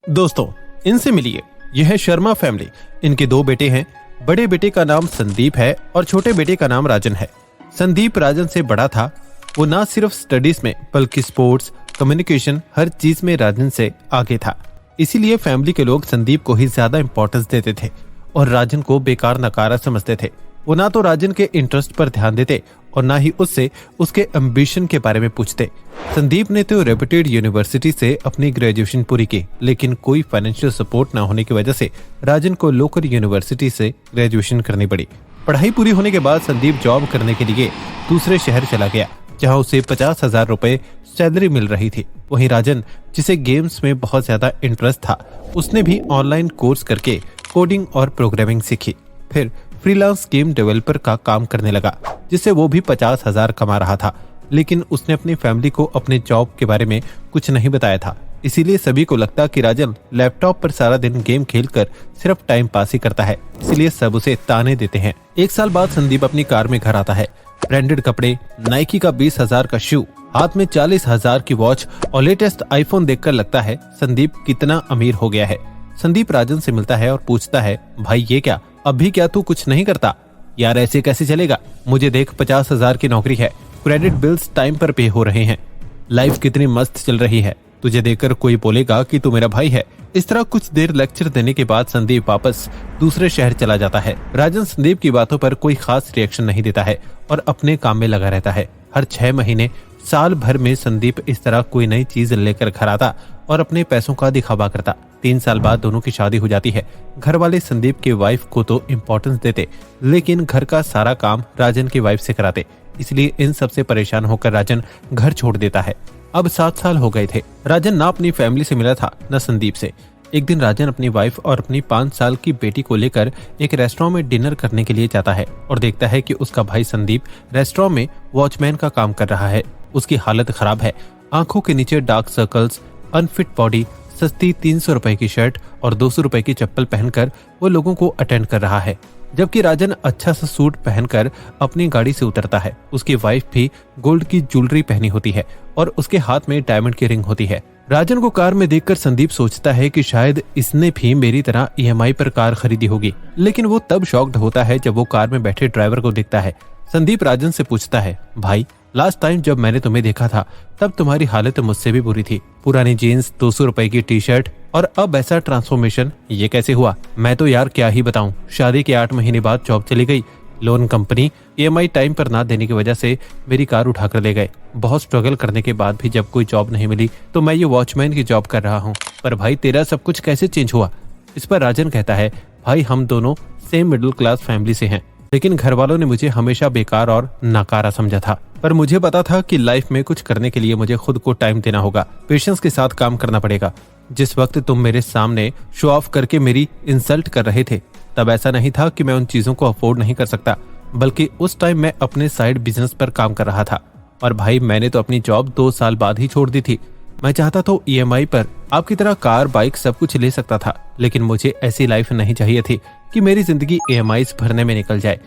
दोस्तों, इनसे मिलिए। यह है शर्मा फैमिली। इनके दो बेटे हैं। बड़े बेटे का नाम संदीप है और छोटे बेटे का नाम राजन है। संदीप राजन से बड़ा था। वो ना सिर्फ स्टडीज में बल्कि स्पोर्ट्स, कम्युनिकेशन, हर चीज में राजन से आगे था। इसीलिए फैमिली के लोग संदीप को ही ज्यादा इंपॉर्टेंस देते थे और राजन को बेकार नकारा समझते थे। वो ना तो राजन के इंटरेस्ट पर ध्यान देते और ना ही उससे उसके एम्बिशन के बारे में पूछते। संदीप ने तो रेप्यूटेड यूनिवर्सिटी से अपनी ग्रेजुएशन पूरी की, लेकिन कोई फाइनेंशियल सपोर्ट ना होने की वजह से राजन को लोकल यूनिवर्सिटी से ग्रेजुएशन करनी पड़ी। पढ़ाई पूरी होने के बाद संदीप जॉब करने के लिए दूसरे शहर चला गया, जहाँ उसे 50,000 रुपए सैलरी मिल रही थी। वहीं राजन, जिसे गेम्स में बहुत ज्यादा इंटरेस्ट था, उसने भी ऑनलाइन कोर्स करके कोडिंग और प्रोग्रामिंग सीखी। फिर फ्रीलांस गेम डेवलपर का काम करने लगा, जिससे वो भी 50,000 कमा रहा था। लेकिन उसने अपनी फैमिली को अपने जॉब के बारे में कुछ नहीं बताया था। इसीलिए सभी को लगता कि राजन लैपटॉप पर सारा दिन गेम खेलकर सिर्फ टाइम पास ही करता है। इसीलिए सब उसे ताने देते हैं। 1 साल बाद संदीप अपनी कार में घर आता है। ब्रांडेड कपड़े, नाइकी का 20,000 का शू, हाथ में 40,000 की वॉच और लेटेस्ट आईफोन देखकर लगता है संदीप कितना अमीर हो गया है। संदीप राजन से मिलता है और पूछता है, भाई ये क्या, अभी क्या तू कुछ नहीं करता? यार ऐसे कैसे चलेगा? मुझे देख, 50,000 की नौकरी है, क्रेडिट बिल्स टाइम पर पे हो रहे हैं, लाइफ कितनी मस्त चल रही है, तुझे देखकर कोई बोलेगा कि तू मेरा भाई है। इस तरह कुछ देर लेक्चर देने के बाद संदीप वापस दूसरे शहर चला जाता है। राजन संदीप की बातों पर कोई खास रिएक्शन नहीं देता है और अपने काम में लगा रहता है। हर 6 महीने, साल भर में संदीप इस तरह कोई नई चीज लेकर घर आता और अपने पैसों का दिखावा करता। 3 साल बाद दोनों की शादी हो जाती है। घर वाले संदीप के वाइफ को तो इम्पोर्टेंस देते, लेकिन घर का सारा काम राजन की वाइफ से कराते। इसलिए इन सब से परेशान होकर राजन घर छोड़ देता है। अब 7 साल हो गए थे। राजन ना अपनी फैमिली से मिला था न संदीप से। एक दिन राजन अपनी वाइफ और अपनी 5 साल की बेटी को लेकर एक रेस्टोरेंट में डिनर करने के लिए जाता है और देखता है कि उसका भाई संदीप रेस्टोरेंट में वॉचमैन का काम कर रहा है। उसकी हालत खराब है। आंखों के नीचे डार्क सर्कल्स, अनफिट बॉडी, सस्ती 300 रुपए की शर्ट और 200 रुपए की चप्पल पहनकर वो लोगों को अटेंड कर रहा है। जबकि राजन अच्छा सा सूट पहनकर अपनी गाड़ी से उतरता है। उसकी वाइफ भी गोल्ड की ज्वेलरी पहनी होती है और उसके हाथ में डायमंड की रिंग होती है। राजन को कार में देखकर संदीप सोचता है कि शायद इसने भी मेरी तरह EMI पर कार खरीदी होगी, लेकिन वो तब शॉक्ड होता है जब वो कार में बैठे ड्राइवर को देखता है। संदीप राजन से पूछता है, भाई लास्ट टाइम जब मैंने तुम्हें देखा था तब तुम्हारी हालत मुझसे भी बुरी थी। पुरानी जीन्स, 200 रुपए की टी शर्ट और अब ऐसा ट्रांसफॉर्मेशन, ये कैसे हुआ? मैं तो यार क्या ही बताऊं, शादी के 8 महीने बाद जॉब चली गई। लोन कंपनी EMI टाइम पर ना देने की वजह से मेरी कार उठाकर ले गए। बहुत स्ट्रगल करने के बाद भी जब कोई जॉब नहीं मिली तो मैं ये वॉचमैन की जॉब कर रहा हूँ। पर भाई तेरा सब कुछ कैसे चेंज हुआ? इस पर राजन कहता है, भाई हम दोनों सेम मिडिल क्लास फैमिली से हैं, लेकिन घर वालों ने मुझे हमेशा बेकार और नाकारा समझा था। पर मुझे पता था कि लाइफ में कुछ करने के लिए मुझे खुद को टाइम देना होगा, पेशेंस के साथ काम करना पड़ेगा। जिस वक्त तुम मेरे सामने शो ऑफ करके मेरी इंसल्ट कर रहे थे, तब ऐसा नहीं था कि मैं उन चीजों को अफोर्ड नहीं कर सकता, बल्कि उस टाइम मैं अपने साइड बिजनेस पर काम कर रहा था। और भाई मैंने तो अपनी जॉब 2 साल बाद ही छोड़ दी थी। मैं चाहता तो EMI पर आपकी तरह कार, बाइक सब कुछ ले सकता था, लेकिन मुझे ऐसी लाइफ नहीं चाहिए थी कि मेरी जिंदगी EMIs भरने में निकल जाए।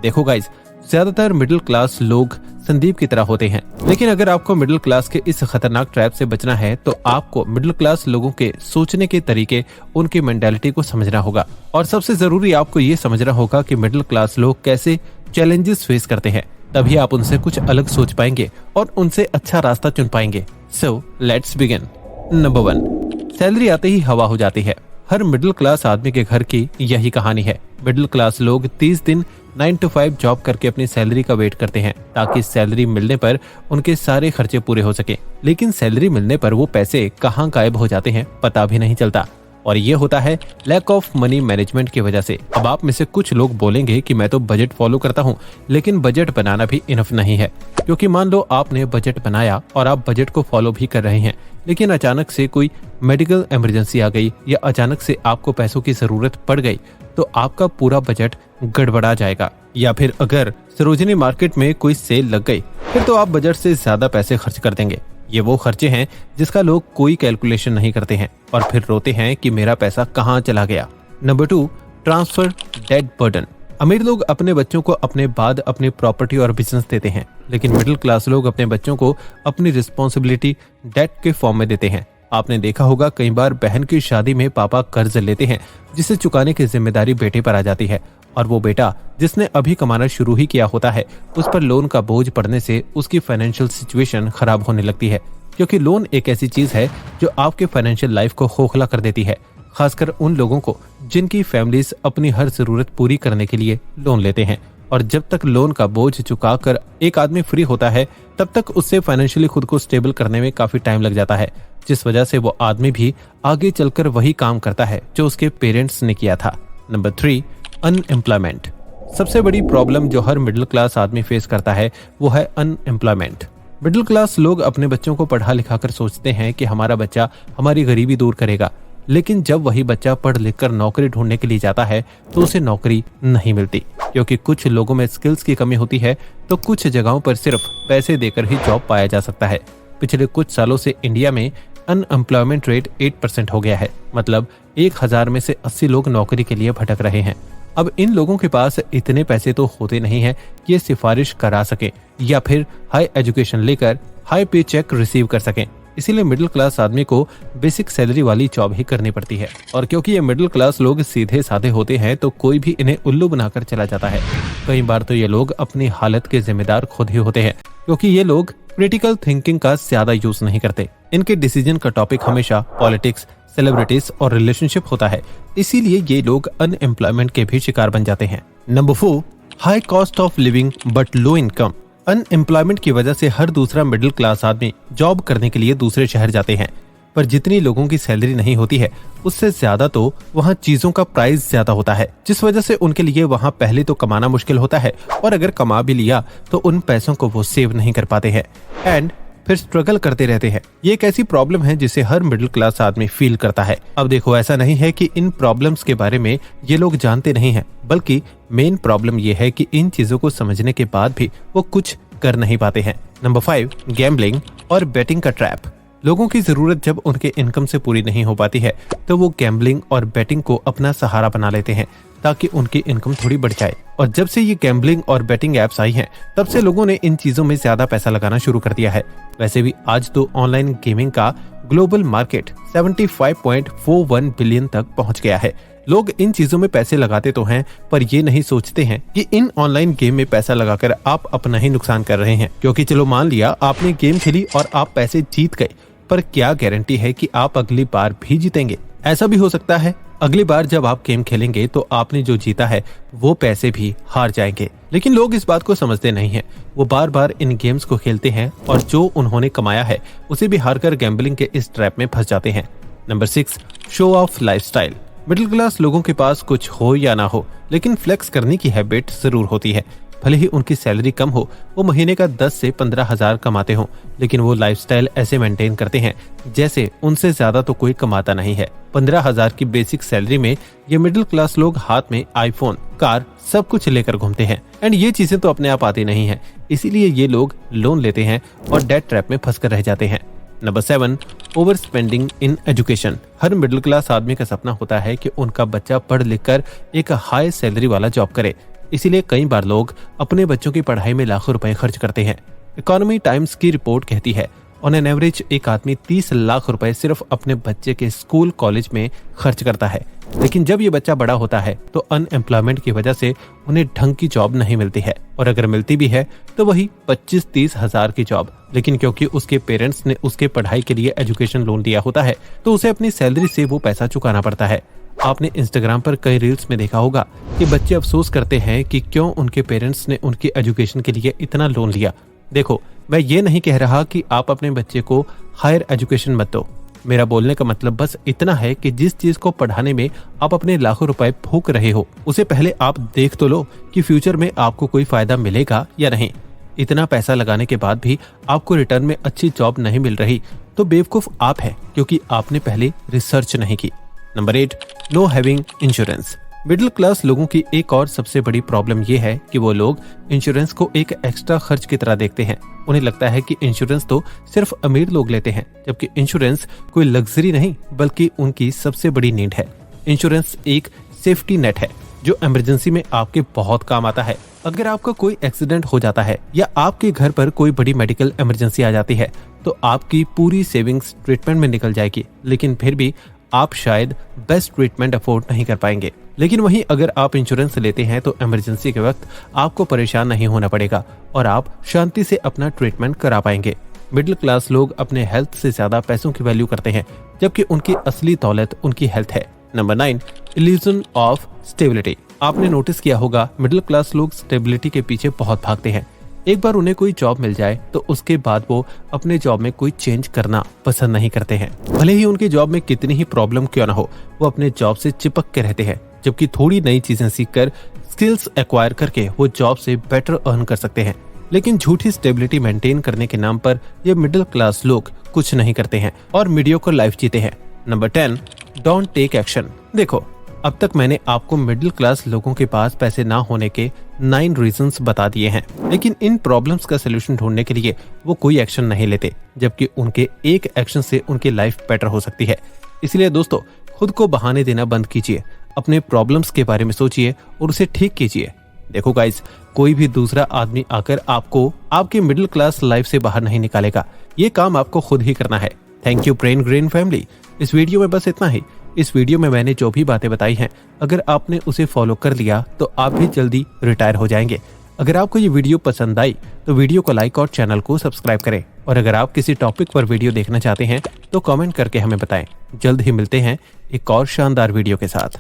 देखो गाइस, ज्यादातर मिडिल क्लास लोग संदीप की तरह होते हैं, लेकिन अगर आपको मिडिल क्लास के इस खतरनाक ट्रैप से बचना है तो आपको मिडिल क्लास लोगों के सोचने के तरीके, उनकी मेंटालिटी को समझना होगा। और सबसे जरूरी आपको ये समझना होगा कि मिडिल क्लास लोग कैसे चैलेंजेस फेस करते हैं। तभी आप उनसे कुछ अलग सोच पाएंगे और उनसे अच्छा रास्ता चुन पाएंगे। So let's begin. Number 1, salary आते ही हवा हो जाती है। हर मिडिल क्लास आदमी के घर की यही कहानी है। मिडिल क्लास लोग 30 दिन 9 to 5 जॉब करके अपनी सैलरी का वेट करते हैं, ताकि सैलरी मिलने पर उनके सारे खर्चे पूरे हो सके। लेकिन सैलरी मिलने पर वो पैसे कहाँ गायब हो जाते हैं पता भी नहीं चलता, और ये होता है लैक ऑफ मनी मैनेजमेंट की वजह से। अब आप में से कुछ लोग बोलेंगे कि मैं तो बजट फॉलो करता हूँ, लेकिन बजट बनाना भी इनफ नहीं है। क्योंकि मान लो आपने बजट बनाया और आप बजट को फॉलो भी कर रहे हैं, लेकिन अचानक से कोई मेडिकल इमरजेंसी आ गई या अचानक से आपको पैसों की जरूरत पड़ गई, तो आपका पूरा बजट गड़बड़ा जाएगा। या फिर अगर सरोजिनी मार्केट में कोई सेल लग गई, फिर तो आप बजट से ज्यादा पैसे खर्च कर देंगे। ये वो खर्चे हैं जिसका लोग कोई कैलकुलेशन नहीं करते हैं और फिर रोते हैं कि मेरा पैसा कहाँ चला गया। Number 2, transfer debt burden. अमीर लोग अपने बच्चों को अपने बाद अपनी प्रॉपर्टी और बिजनेस देते हैं, लेकिन मिडिल क्लास लोग अपने बच्चों को अपनी रिस्पॉन्सिबिलिटी डेट के फॉर्म में देते हैं। आपने देखा होगा कई बार बहन की शादी में पापा कर्ज लेते हैं जिसे चुकाने की जिम्मेदारी बेटे पर आ जाती है, और वो बेटा जिसने अभी कमाना शुरू ही किया होता है उस पर लोन का बोझ पड़ने से उसकी फाइनेंशियल सिचुएशन खराब होने लगती है, क्योंकि लोन एक ऐसी चीज है जो आपके फाइनेंशियल लाइफ को खोखला कर देती है, खासकर उन लोगों को जिनकी फैमिलीज अपनी हर जरूरत पूरी करने के लिए लोन लेते हैं। और जब तक लोन का बोझ चुकाकर एक आदमी फ्री होता है तब तक उससे फाइनेंशियली खुद को स्टेबल करने में काफी टाइम लग जाता है, जिस वजह से वो आदमी भी आगे चलकर वही काम करता है जो उसके पेरेंट्स ने किया था। Number 3, unemployment. सबसे बड़ी प्रॉब्लम जो हर मिडिल क्लास आदमी फेस करता है वो है अनएम्प्लॉयमेंट। मिडिल क्लास लोग अपने बच्चों को पढ़ा लिखा कर सोचते हैं कि हमारा बच्चा हमारी गरीबी दूर करेगा, लेकिन जब वही बच्चा पढ़ लिख कर नौकरी ढूंढने के लिए जाता है तो उसे नौकरी नहीं मिलती, क्योंकि कुछ लोगों में स्किल्स की कमी होती है तो कुछ जगहों पर सिर्फ पैसे देकर ही जॉब पाया जा सकता है। पिछले कुछ सालों से इंडिया में अनएम्प्लॉयमेंट रेट 8% हो गया है, मतलब 1000 में से 80 लोग नौकरी के लिए भटक रहे हैं। अब इन लोगों के पास इतने पैसे तो होते नहीं है कि ये सिफारिश करा सके या फिर हाई एजुकेशन लेकर हाई पे चेक रिसीव कर सकें, इसीलिए मिडिल क्लास आदमी को बेसिक सैलरी वाली जॉब ही करनी पड़ती है। और क्योंकि ये मिडिल क्लास लोग सीधे साधे होते हैं तो कोई भी इन्हें उल्लू बनाकर चला जाता है। कई बार तो ये लोग अपनी हालत के जिम्मेदार खुद ही होते हैं, क्योंकि ये लोग क्रिटिकल थिंकिंग का ज्यादा यूज नहीं करते। इनके डिसीजन का टॉपिक हमेशा पॉलिटिक्स, सेलिब्रिटीज और रिलेशनशिप होता है, इसीलिए ये लोग अनएम्प्लॉयमेंट के भी शिकार बन जाते हैं। Number 4, high cost of living but low income. Unemployment की वजह से हर दूसरा मिडिल क्लास आदमी जॉब करने के लिए दूसरे शहर जाते हैं, पर जितनी लोगों की सैलरी नहीं होती है उससे ज्यादा तो वहाँ चीजों का प्राइस ज्यादा होता है, जिस वजह से उनके लिए वहाँ पहले तो कमाना मुश्किल होता है, और अगर कमा भी लिया तो उन पैसों को वो सेव नहीं कर पाते हैं एंड फिर स्ट्रगल करते रहते हैं। ये एक ऐसी प्रॉब्लम है जिसे हर मिडिल क्लास आदमी फील करता है। अब देखो, ऐसा नहीं है कि इन प्रॉब्लम्स के बारे में ये लोग जानते नहीं हैं, बल्कि मेन प्रॉब्लम ये है कि इन चीजों को समझने के बाद भी वो कुछ कर नहीं पाते हैं। नंबर 5, गैम्बलिंग और बेटिंग का ट्रैप। लोगों की जरूरत जब उनके इनकम से पूरी नहीं हो पाती है तो वो गैम्बलिंग और बेटिंग को अपना सहारा बना लेते हैं ताकि उनकी इनकम थोड़ी बढ़ जाए। और जब से ये गैम्बलिंग और बेटिंग एप्स आई हैं, तब से लोगों ने इन चीजों में ज्यादा पैसा लगाना शुरू कर दिया है। वैसे भी आज तो ऑनलाइन गेमिंग का ग्लोबल मार्केट 75.41 बिलियन तक पहुंच गया है। लोग इन चीजों में पैसे लगाते तो हैं, पर ये नहीं सोचते हैं कि इन ऑनलाइन गेम में पैसा लगाकर आप अपना ही नुकसान कर रहे हैं। क्योंकि चलो मान लिया आपने गेम खेली और आप पैसे जीत गए, पर क्या गारंटी है कि आप अगली बार भी जीतेंगे? ऐसा भी हो सकता है अगली बार जब आप गेम खेलेंगे तो आपने जो जीता है वो पैसे भी हार जाएंगे। लेकिन लोग इस बात को समझते नहीं हैं। वो बार बार इन गेम्स को खेलते हैं और जो उन्होंने कमाया है उसे भी हारकर गैम्बलिंग के इस ट्रैप में फंस जाते हैं। Number 6, show off lifestyle. Middle class लोगों के पास कुछ हो या ना हो, लेकिन फ्लेक्स करने की हैबिट जरूर होती है। भले ही उनकी सैलरी कम हो, वो महीने का 10 से 15 हजार कमाते हो, लेकिन वो लाइफस्टाइल ऐसे मेंटेन करते हैं जैसे उनसे ज्यादा तो कोई कमाता नहीं है। 15,000 की बेसिक सैलरी में ये मिडिल क्लास लोग हाथ में आईफोन, कार सब कुछ लेकर घूमते हैं। एंड ये चीजें तो अपने आप आती नहीं है, इसीलिए ये लोग लोन लेते हैं और डेट ट्रैप में फंस कर रह जाते हैं। Number 7, over spending in education. Her middle class आदमी का सपना होता है कि उनका बच्चा पढ़ लिख कर एक हाई सैलरी वाला जॉब करे, इसीलिए कई बार लोग अपने बच्चों की पढ़ाई में लाखों रुपए खर्च करते हैं। इकोनॉमी टाइम्स की रिपोर्ट कहती है ऑन एन एवरेज एक आदमी 30 लाख रुपए सिर्फ अपने बच्चे के स्कूल कॉलेज में खर्च करता है। लेकिन जब ये बच्चा बड़ा होता है तो अनएम्प्लॉयमेंट की वजह से उन्हें ढंग की जॉब नहीं मिलती है, और अगर मिलती भी है तो वही 25-30 हजार की जॉब। लेकिन क्योंकि उसके पेरेंट्स ने उसके पढ़ाई के लिए एजुकेशन लोन दिया होता है तो उसे अपनी सैलरी से वो पैसा चुकाना पड़ता है। आपने इंस्टाग्राम पर कई रील्स में देखा होगा कि बच्चे अफसोस करते हैं कि क्यों उनके पेरेंट्स ने उनकी एजुकेशन के लिए इतना लोन लिया। देखो, मैं ये नहीं कह रहा कि आप अपने बच्चे को हायर एजुकेशन मत दो। मेरा बोलने का मतलब बस इतना है कि जिस चीज को पढ़ाने में आप अपने लाखों रुपए फूंक रहे हो, उसे पहले आप देख तो लो कि फ्यूचर में आपको कोई फायदा मिलेगा या नहीं। इतना पैसा लगाने के बाद भी आपको रिटर्न में अच्छी जॉब नहीं मिल रही तो बेवकूफ आप है, क्योंकि आपने पहले रिसर्च नहीं की। Number 8, know having insurance. Middle class लोगों की एक और सबसे बड़ी प्रॉब्लम यह है कि वो लोग इंश्योरेंस को एक एक्स्ट्रा खर्च की तरह देखते हैं। उन्हें लगता है कि इंश्योरेंस तो सिर्फ अमीर लोग लेते हैं, जबकि इंश्योरेंस कोई लग्जरी नहीं बल्कि उनकी सबसे बड़ी नीड है। इंश्योरेंस एक सेफ्टी नेट है जो इमरजेंसी में आपके बहुत काम आता है। अगर आपका कोई एक्सीडेंट हो जाता है या आपके घर पर कोई बड़ी मेडिकल इमरजेंसी आ जाती है तो आपकी पूरी सेविंग्स ट्रीटमेंट में निकल जाएगी, लेकिन फिर भी आप शायद बेस्ट ट्रीटमेंट अफोर्ड नहीं कर पाएंगे। लेकिन वहीं अगर आप इंश्योरेंस लेते हैं तो इमरजेंसी के वक्त आपको परेशान नहीं होना पड़ेगा और आप शांति से अपना ट्रीटमेंट करा पाएंगे। मिडिल क्लास लोग अपने हेल्थ से ज्यादा पैसों की वैल्यू करते हैं, जबकि उनकी असली दौलत उनकी हेल्थ है। Number 9, illusion of stability. आपने नोटिस किया होगा मिडिल क्लास लोग स्टेबिलिटी के पीछे बहुत भागते हैं। एक बार उन्हें कोई जॉब मिल जाए तो उसके बाद वो अपने जॉब में कोई चेंज करना पसंद नहीं करते हैं। भले ही उनकी जॉब में कितनी ही प्रॉब्लम क्यों ना हो, वो अपने जॉब से चिपक के रहते हैं, जबकि थोड़ी नई चीजें सीखकर स्किल्स एक्वायर करके वो जॉब से बेटर अर्न कर सकते हैं। लेकिन झूठी स्टेबिलिटी मेंटेन करने के नाम पर ये मिडिल क्लास लोग कुछ नहीं करते हैं और मीडियोकर लाइफ जीते हैं। Number 10, don't take action. देखो, अब तक मैंने आपको मिडिल क्लास लोगों के पास पैसे ना होने के 9 रीजंस बता दिए हैं, लेकिन इन प्रॉब्लम्स का सलूशन ढूंढने के लिए वो कोई एक्शन नहीं लेते, जबकि उनके एक एक्शन से उनकी लाइफ बेटर हो सकती है। इसलिए दोस्तों, खुद को बहाने देना बंद कीजिए, अपने प्रॉब्लम्स के बारे में सोचिए और उसे ठीक कीजिए। देखो गाइस, कोई भी दूसरा आदमी आकर आपको आपके मिडिल क्लास लाइफ से बाहर नहीं निकालेगा, ये काम आपको खुद ही करना है। Thank you brain grain family. इस वीडियो में बस इतना ही। इस वीडियो में मैंने जो भी बातें बताई हैं, अगर आपने उसे फॉलो कर लिया तो आप भी जल्दी रिटायर हो जाएंगे। अगर आपको ये वीडियो पसंद आई तो वीडियो को लाइक और चैनल को सब्सक्राइब करें। और अगर आप किसी टॉपिक पर वीडियो देखना चाहते हैं तो कमेंट करके हमें बताएं। जल्द ही मिलते हैं एक और शानदार वीडियो के साथ।